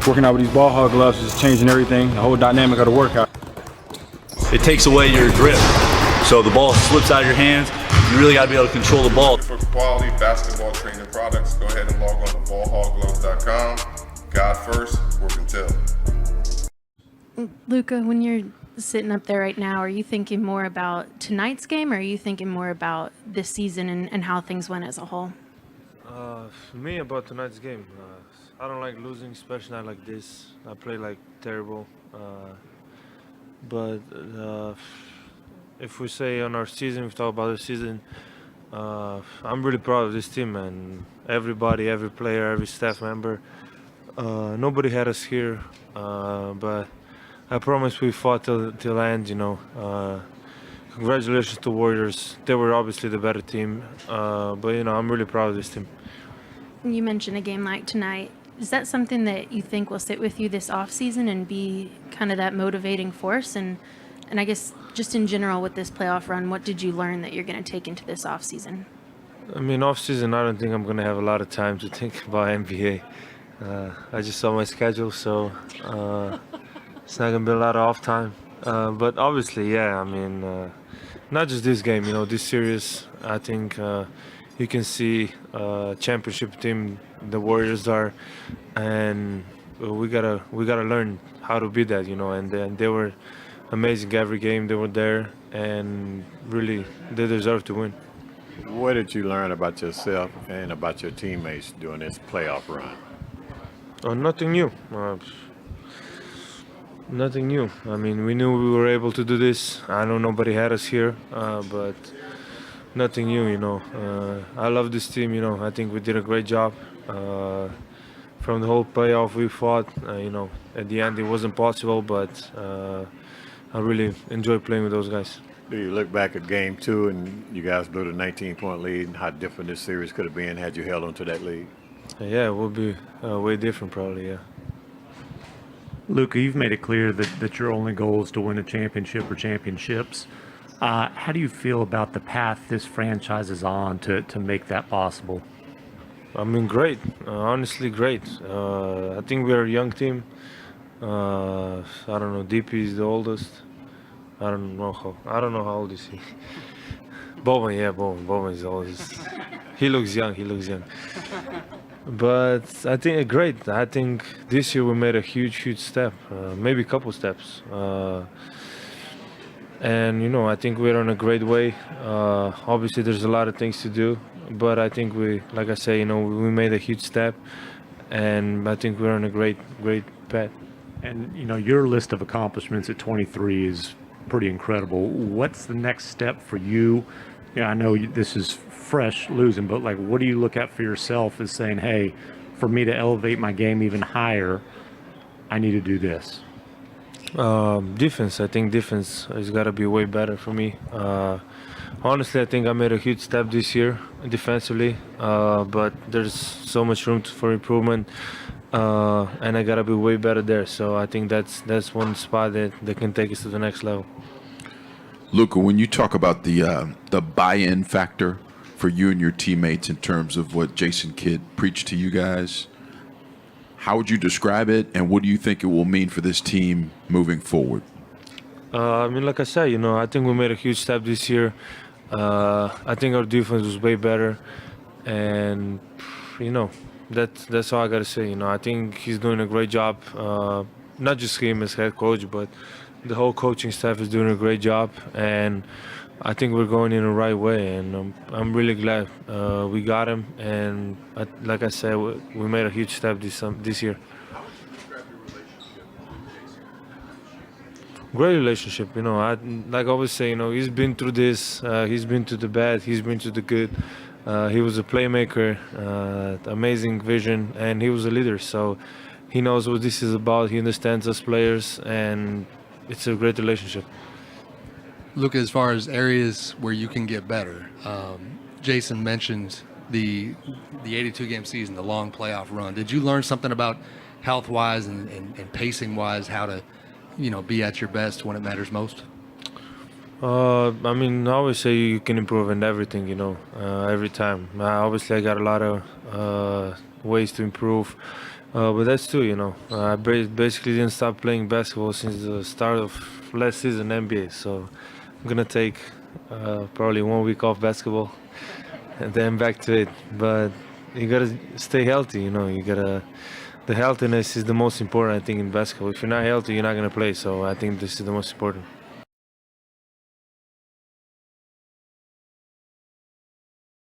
Working out with these ball hog gloves is changing everything, the whole dynamic of the workout. It takes away your grip. So the ball slips out of your hands. You really got to be able to control the ball. For quality basketball training products, go ahead and log on to ballhoggloves.com. God first, work until. Luka, when you're sitting up there right now, are you thinking more about tonight's game, or are you thinking more about this season and how things went as a whole? For me, about tonight's game, I don't like losing, especially not like this. I play like terrible. But if we say on our season, we talk about the season, I'm really proud of this team, and everybody, every player, every staff member. Nobody had us here, but I promise we fought till the end, you know. Congratulations to Warriors. They were obviously the better team, but, you know, I'm really proud of this team. You mentioned a game like tonight. Is that something that you think will sit with you this offseason and be kind of that motivating force? And I guess just in general with this playoff run, what did you learn that you're going to take into this offseason? I mean, offseason, I don't think I'm going to have a lot of time to think about NBA. I just saw my schedule, so it's not going to be a lot of off time. But obviously, yeah, I mean, not just this game, you know, this series, I think you can see championship team the Warriors are, and we gotta learn how to be that, you know. And they were amazing every game. They were there, and really they deserve to win. What did you learn about yourself and about your teammates during this playoff run? Nothing new. Nothing new. I mean, we knew we were able to do this. I know nobody had us here, but nothing new, you know. I love this team, you know. I think we did a great job. From the whole playoff we fought, you know, at the end it wasn't possible, but I really enjoy playing with those guys. Do you look back at game 2 and you guys blew the 19-point lead, and how different this series could have been had you held on to that lead? Yeah, it would be way different probably, yeah. Luka, you've made it clear that your only goal is to win a championship or championships. How do you feel about the path this franchise is on to make that possible? I mean, great. Honestly, great. I think we're a young team. I don't know. DP is the oldest. I don't know how old is he. Bowen, yeah, Bowen is the oldest. He looks young. But I think great. I think this year we made a huge step, maybe a couple steps. And, you know, I think we're on a great way. Obviously, there's a lot of things to do, but I think like I say, you know, we made a huge step, and I think we're on a great path. And, you know, your list of accomplishments at 23 is pretty incredible. What's the next step for you? Yeah, I know this is fresh losing, but, like, what do you look at for yourself as saying, hey, for me to elevate my game even higher, I need to do this? Defense. I think defense has got to be way better for me. Honestly, I think I made a huge step this year defensively, but there's so much room for improvement, and I got to be way better there. So I think that's one spot that can take us to the next level. Luka, when you talk about the buy-in factor for you and your teammates in terms of what Jason Kidd preached to you guys, how would you describe it, and what do you think it will mean for this team moving forward? I mean, like I said, you know, I think we made a huge step this year. I think our defense was way better, and, you know, that's all I got to say. You know, I think he's doing a great job, not just him as head coach, but the whole coaching staff is doing a great job, and I think we're going in the right way, and I'm really glad we got him. And like I said, we made a huge step this year. Great relationship, you know. Like I always say, you know, he's been through this. He's been through the bad. He's been through the good. He was a playmaker, amazing vision, and he was a leader. So he knows what this is about. He understands us players, and it's a great relationship. Luka, as far as areas where you can get better, Jason mentioned the 82-game season, the long playoff run. Did you learn something about health-wise and pacing-wise, how to, you know, be at your best when it matters most? I mean, I always say you can improve in everything, you know, every time. Obviously, I got a lot of ways to improve. But that's too, you know. I basically didn't stop playing basketball since the start of last season NBA. So I'm gonna take probably 1 week off basketball and then back to it. But you gotta stay healthy, you know. The healthiness is the most important, I think, in basketball. If you're not healthy, you're not gonna play. So I think this is the most important.